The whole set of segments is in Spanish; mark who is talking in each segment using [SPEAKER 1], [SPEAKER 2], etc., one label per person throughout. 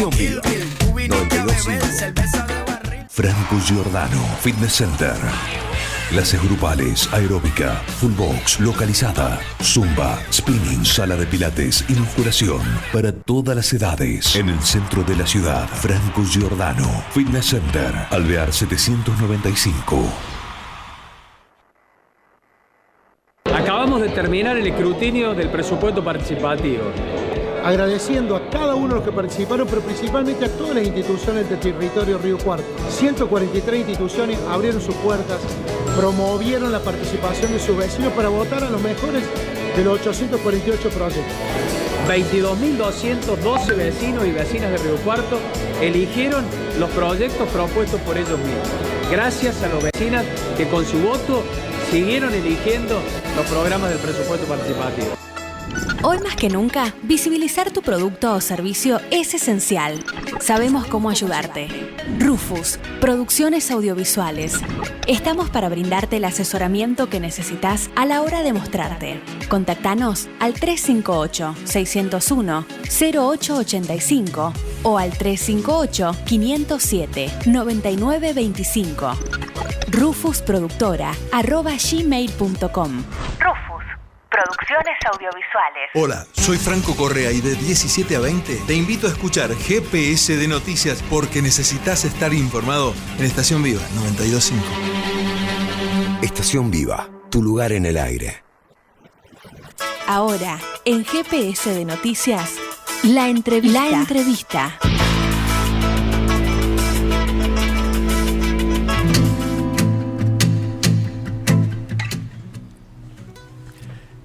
[SPEAKER 1] Estación Viva 92.5. Franco Giordano Fitness Center. Clases grupales, aeróbica, full box, localizada, zumba, spinning, sala de pilates y musculación para todas las edades. En el centro de la ciudad, Franco Giordano Fitness Center, Alvear 795.
[SPEAKER 2] Acabamos de terminar el escrutinio del presupuesto participativo.
[SPEAKER 3] Agradeciendo a cada uno de los que participaron, pero principalmente a todas las instituciones del territorio Río Cuarto. 143 instituciones abrieron sus puertas, promovieron la participación de sus vecinos para votar a los mejores de los 848 proyectos.
[SPEAKER 2] 22.212 vecinos y vecinas de Río Cuarto eligieron los proyectos propuestos por ellos mismos. Gracias a los vecinos que con su voto siguieron eligiendo los programas del presupuesto participativo.
[SPEAKER 4] Hoy más que nunca, visibilizar tu producto o servicio es esencial. Sabemos cómo ayudarte. Rufus, Producciones Audiovisuales. Estamos para brindarte el asesoramiento que necesitas a la hora de mostrarte. Contactanos al 358-601-0885 o al 358-507-9925. rufusproductora@gmail.com. Producciones Audiovisuales.
[SPEAKER 5] Hola, soy Franco Correa y de 17 a 20 te invito a escuchar GPS de Noticias porque necesitas estar informado en Estación Viva 92.5.
[SPEAKER 1] Estación Viva, tu lugar en el aire.
[SPEAKER 4] Ahora, en GPS de Noticias, la entrevista.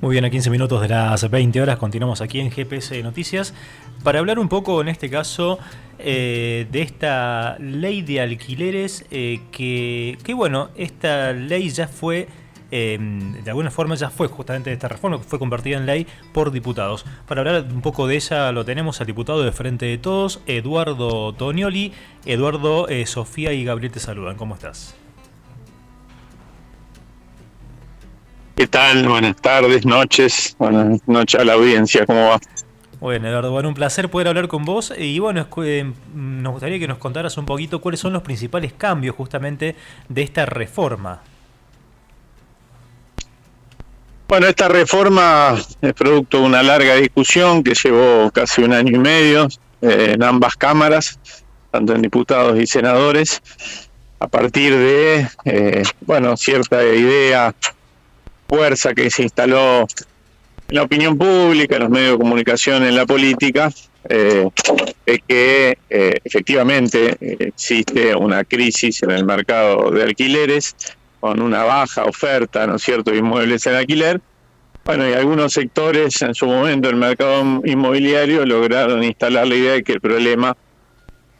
[SPEAKER 6] Muy bien, a 15 minutos de las 20 horas continuamos aquí en GPS de Noticias para hablar un poco, en este caso, de esta ley de alquileres que bueno, esta ley ya fue, de alguna forma ya fue justamente esta reforma que fue convertida en ley por diputados. Para hablar un poco de ella lo tenemos al diputado de Frente de Todos, Eduardo Tonioli. Eduardo, Sofía y Gabriel te saludan. ¿Cómo estás?
[SPEAKER 7] ¿Qué tal? Buenas tardes, noches. Buenas noches a la audiencia. ¿Cómo va?
[SPEAKER 6] Bueno, Eduardo, bueno, un placer poder hablar con vos. Y bueno, nos gustaría que nos contaras un poquito cuáles son los principales cambios justamente de esta reforma.
[SPEAKER 7] Bueno, esta reforma es producto de una larga discusión que llevó casi un año y medio en ambas cámaras, tanto en diputados y senadores, a partir de, cierta idea, fuerza que se instaló en la opinión pública, en los medios de comunicación, en la política, que efectivamente existe una crisis en el mercado de alquileres, con una baja oferta, ¿no es cierto?, de inmuebles en alquiler. Bueno, y algunos sectores en su momento del mercado inmobiliario lograron instalar la idea de que el problema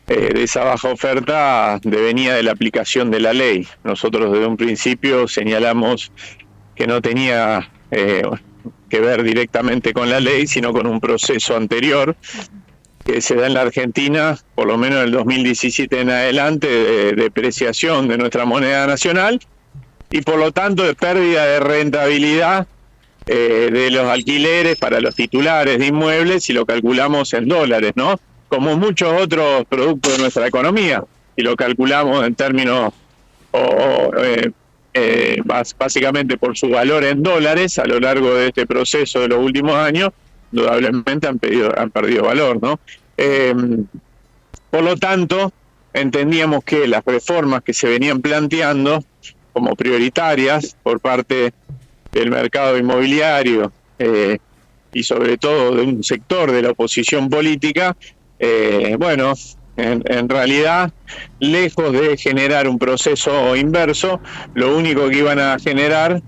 [SPEAKER 7] de esa baja oferta devenía de la aplicación de la ley. Nosotros desde un principio señalamos que no tenía que ver directamente con la ley, sino con un proceso anterior que se da en la Argentina, por lo menos en el 2017 en adelante, de depreciación de nuestra moneda nacional y por lo tanto de pérdida de rentabilidad de los alquileres para los titulares de inmuebles, si lo calculamos en dólares, ¿no? Como muchos otros productos de nuestra economía, si lo calculamos en términos básicamente por su valor en dólares a lo largo de este proceso de los últimos años, indudablemente han perdido valor, ¿no? Por lo tanto, entendíamos que las reformas que se venían planteando como prioritarias por parte del mercado inmobiliario y sobre todo de un sector de la oposición política, en realidad, lejos de generar un proceso inverso, lo único que iban a generar,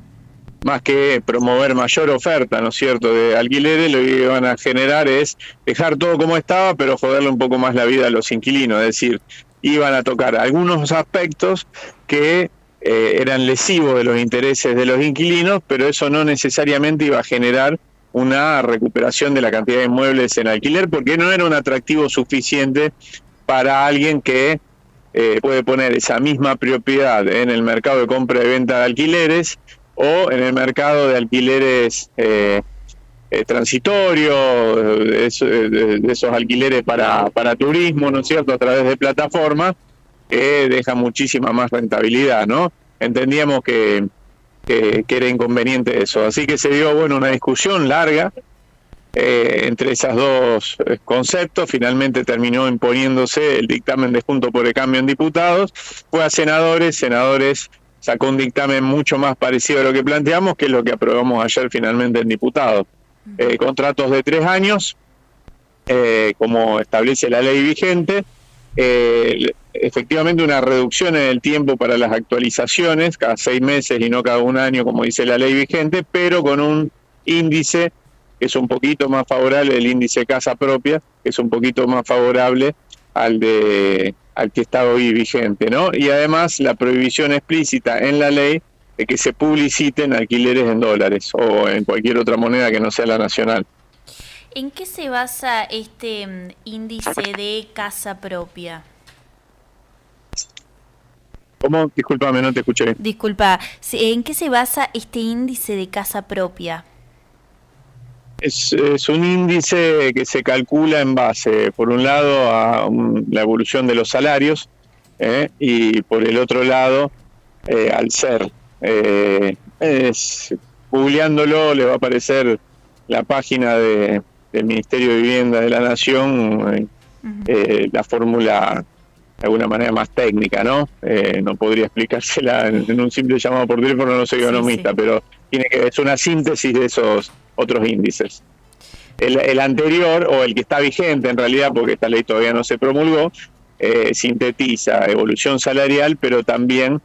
[SPEAKER 7] más que promover mayor oferta, ¿no es cierto?, de alquileres, lo que iban a generar es dejar todo como estaba, pero joderle un poco más la vida a los inquilinos. Es decir, iban a tocar algunos aspectos que eran lesivos de los intereses de los inquilinos, pero eso no necesariamente iba a generar una recuperación de la cantidad de inmuebles en alquiler, porque no era un atractivo suficiente para alguien que puede poner esa misma propiedad en el mercado de compra y venta de alquileres o en el mercado de alquileres transitorio, de esos alquileres para turismo, ¿no es cierto?, a través de plataformas, que deja muchísima más rentabilidad, ¿no? Entendíamos que era inconveniente eso. Así que se dio, bueno, una discusión larga entre esos dos conceptos. Finalmente terminó imponiéndose el dictamen de Juntos por el Cambio en diputados. Fue a senadores sacó un dictamen mucho más parecido a lo que planteamos, que es lo que aprobamos ayer finalmente en diputados. Contratos de 3 años, como establece la ley vigente. Efectivamente una reducción en el tiempo para las actualizaciones, cada 6 meses y no cada 1 año como dice la ley vigente, pero con un índice que es un poquito más favorable, el índice casa propia, que es un poquito más favorable al que está hoy vigente, ¿no? Y además la prohibición explícita en la ley de que se publiciten alquileres en dólares o en cualquier otra moneda que no sea la nacional.
[SPEAKER 8] ¿En qué se basa este índice de casa propia?
[SPEAKER 7] ¿Cómo? Discúlpame, no te escuché.
[SPEAKER 8] Disculpa, ¿en qué se basa este índice de casa propia?
[SPEAKER 7] Es un índice que se calcula en base, por un lado, a la evolución de los salarios y por el otro lado, al ser. Googleándolo le va a aparecer la página del Ministerio de Vivienda de la Nación, la fórmula de alguna manera más técnica, ¿no? No podría explicársela en un simple llamado por teléfono, no soy economista, sí. Pero es una síntesis de esos otros índices. El anterior, o el que está vigente en realidad, porque esta ley todavía no se promulgó, sintetiza evolución salarial, pero también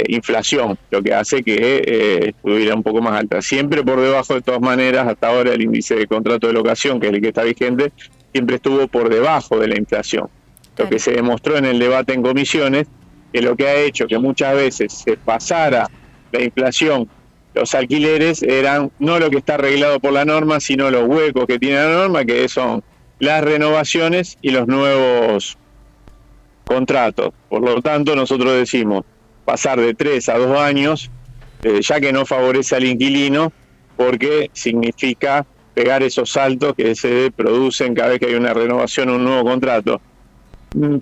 [SPEAKER 7] inflación, lo que hace que estuviera un poco más alta. Siempre por debajo, de todas maneras, hasta ahora el índice de contrato de locación, que es el que está vigente, siempre estuvo por debajo de la inflación. Lo que se demostró en el debate en comisiones, que lo que ha hecho que muchas veces se pasara la inflación, los alquileres eran no lo que está arreglado por la norma, sino los huecos que tiene la norma, que son las renovaciones y los nuevos contratos. Por lo tanto, nosotros decimos pasar de 3 a 2 años, ya que no favorece al inquilino, porque significa pegar esos saltos que se producen cada vez que hay una renovación o un nuevo contrato.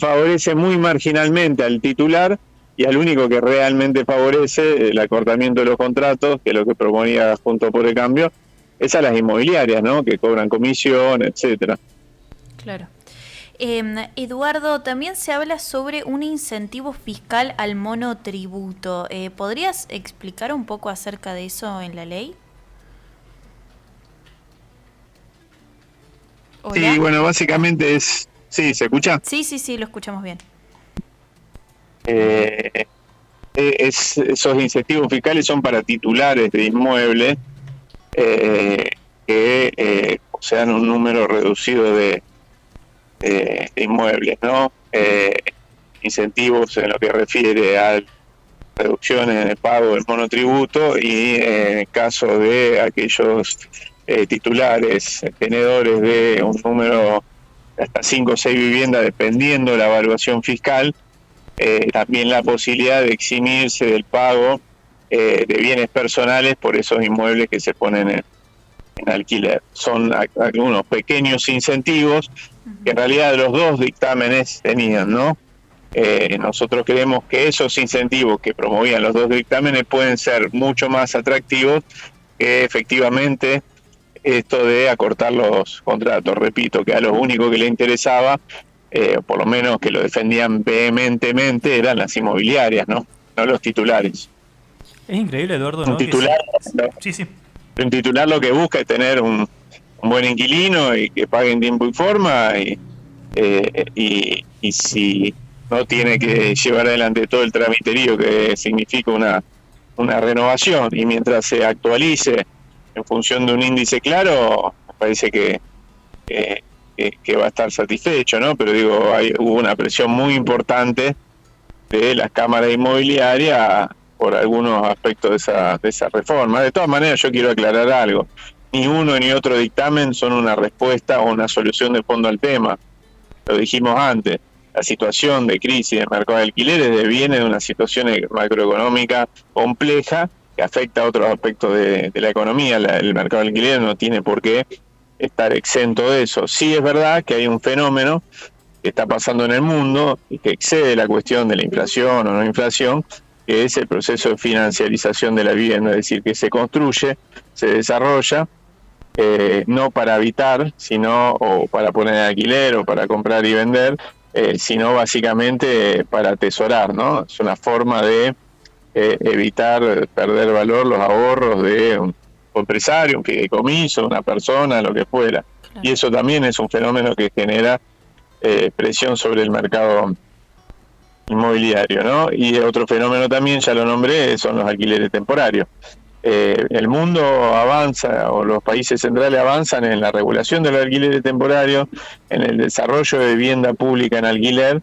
[SPEAKER 7] Favorece muy marginalmente al titular, y al único que realmente favorece el acortamiento de los contratos, que es lo que proponía Juntos por el Cambio, es a las inmobiliarias, ¿no?, que cobran comisión, etcétera.
[SPEAKER 8] Claro. Eduardo, también se habla sobre un incentivo fiscal al monotributo. ¿Podrías explicar un poco acerca de eso en la ley? ¿Hola?
[SPEAKER 7] Sí, bueno, básicamente es... ¿Sí, se escucha?
[SPEAKER 8] Sí, lo escuchamos bien.
[SPEAKER 7] Esos incentivos fiscales son para titulares de inmuebles que sean un número reducido de inmuebles, ¿no? Incentivos en lo que refiere a reducciones en el pago del monotributo y en el caso de aquellos titulares, tenedores de un número de hasta 5 o 6 viviendas, dependiendo de la evaluación fiscal, también la posibilidad de eximirse del pago de bienes personales por esos inmuebles que se ponen en alquiler. Son algunos pequeños incentivos que en realidad los dos dictámenes tenían, ¿no? Nosotros creemos que esos incentivos que promovían los dos dictámenes pueden ser mucho más atractivos que efectivamente esto de acortar los contratos. Repito, que a lo único que le interesaba, por lo menos que lo defendían vehementemente, eran las inmobiliarias, no los titulares.
[SPEAKER 6] Es increíble, Eduardo, ¿no?
[SPEAKER 7] Un titular,
[SPEAKER 6] Sí.
[SPEAKER 7] Un titular lo que busca es tener un buen inquilino y que pague en tiempo y forma, y si no tiene que llevar adelante todo el tramiterío que significa una renovación, y mientras se actualice en función de un índice claro, me parece que va a estar satisfecho, ¿no? Pero digo, hubo una presión muy importante de las cámaras inmobiliarias por algunos aspectos de esa reforma. De todas maneras, yo quiero aclarar algo. Ni uno ni otro dictamen son una respuesta o una solución de fondo al tema. Lo dijimos antes, la situación de crisis del mercado de alquileres viene de una situación macroeconómica compleja, que afecta a otros aspectos de la economía. El mercado del alquiler no tiene por qué estar exento de eso. Sí es verdad que hay un fenómeno que está pasando en el mundo y que excede la cuestión de la inflación o no inflación, que es el proceso de financiarización de la vivienda, es decir, que se construye, se desarrolla, no para habitar, sino o para poner en alquiler o para comprar y vender, sino básicamente para atesorar, ¿no? Es una forma de evitar perder valor los ahorros de un empresario, un fideicomiso, una persona, lo que fuera. Claro. Y eso también es un fenómeno que genera presión sobre el mercado inmobiliario, ¿no? Y otro fenómeno también, ya lo nombré, son los alquileres temporarios. El mundo avanza, o los países centrales avanzan en la regulación de los alquileres temporarios, en el desarrollo de vivienda pública en alquiler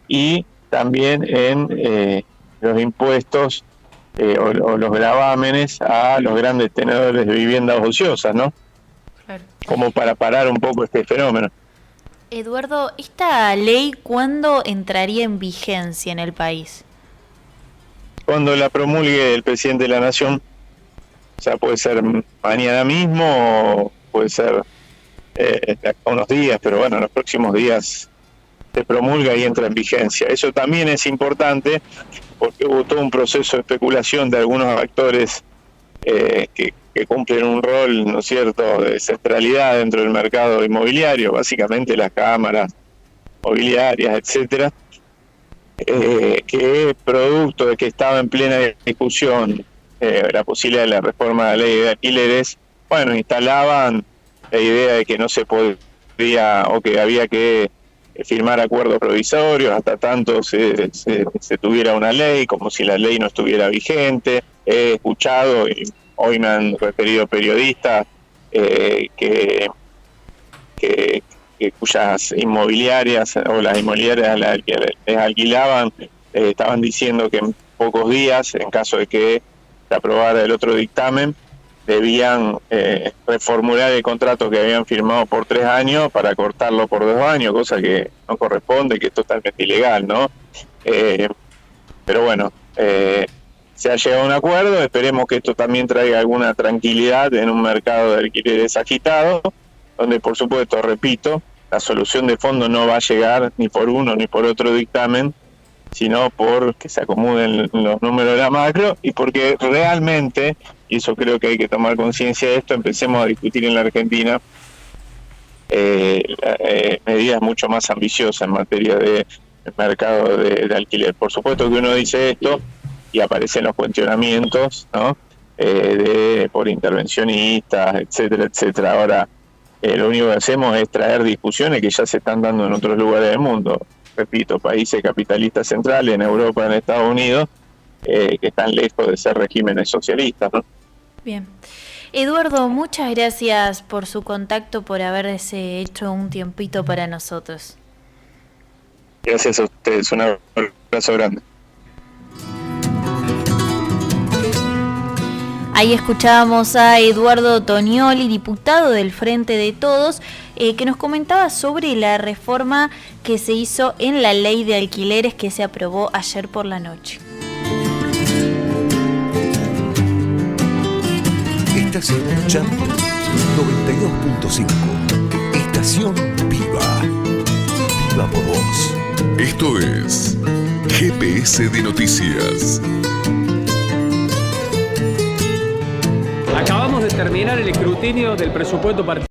[SPEAKER 7] y también en los impuestos o los gravámenes a los grandes tenedores de viviendas ociosas, ¿no? Claro. Como para parar un poco este fenómeno.
[SPEAKER 8] Eduardo, ¿esta ley cuándo entraría en vigencia en el país?
[SPEAKER 7] Cuando la promulgue el presidente de la Nación. O sea, puede ser mañana mismo o puede ser unos días, pero bueno, en los próximos días se promulga y entra en vigencia. Eso también es importante porque hubo todo un proceso de especulación de algunos actores que cumplen un rol, ¿no es cierto?, de centralidad dentro del mercado inmobiliario, básicamente las cámaras mobiliarias, etcétera, que producto de que estaba en plena discusión la posibilidad de la reforma de la ley de alquileres, bueno, instalaban la idea de que no se podía o que había que firmar acuerdos provisorios hasta tanto se tuviera una ley, como si la ley no estuviera vigente. He escuchado y hoy me han referido periodistas cuyas inmobiliarias o las inmobiliarias a las que les alquilaban estaban diciendo que en pocos días, en caso de que se aprobara el otro dictamen, debían reformular el contrato que habían firmado por 3 años para cortarlo por 2 años, cosa que no corresponde, que es totalmente ilegal, ¿no? Pero bueno, se ha llegado a un acuerdo, esperemos que esto también traiga alguna tranquilidad en un mercado de alquileres agitado, donde por supuesto, repito, la solución de fondo no va a llegar ni por uno ni por otro dictamen, sino por que se acomoden los números de la macro y porque realmente, y eso creo que hay que tomar conciencia de esto, empecemos a discutir en la Argentina medidas mucho más ambiciosas en materia de mercado de alquiler. Por supuesto que uno dice esto y aparecen los cuestionamientos, ¿no? Por intervencionistas, etcétera, etcétera. Ahora, lo único que hacemos es traer discusiones que ya se están dando en otros lugares del mundo. Repito, países capitalistas centrales, en Europa, en Estados Unidos, que están lejos de ser regímenes socialistas, ¿no?
[SPEAKER 8] Bien. Eduardo, muchas gracias por su contacto, por haberse hecho un tiempito para nosotros.
[SPEAKER 7] Gracias a ustedes, un abrazo grande.
[SPEAKER 8] Ahí escuchábamos a Eduardo Tonioli, diputado del Frente de Todos, que nos comentaba sobre la reforma que se hizo en la ley de alquileres que se aprobó ayer por la noche.
[SPEAKER 1] Estás escuchando 92.5, Estación Viva. Viva por vos.
[SPEAKER 9] Esto es GPS de Noticias.
[SPEAKER 2] Acabamos de terminar el escrutinio del presupuesto particular.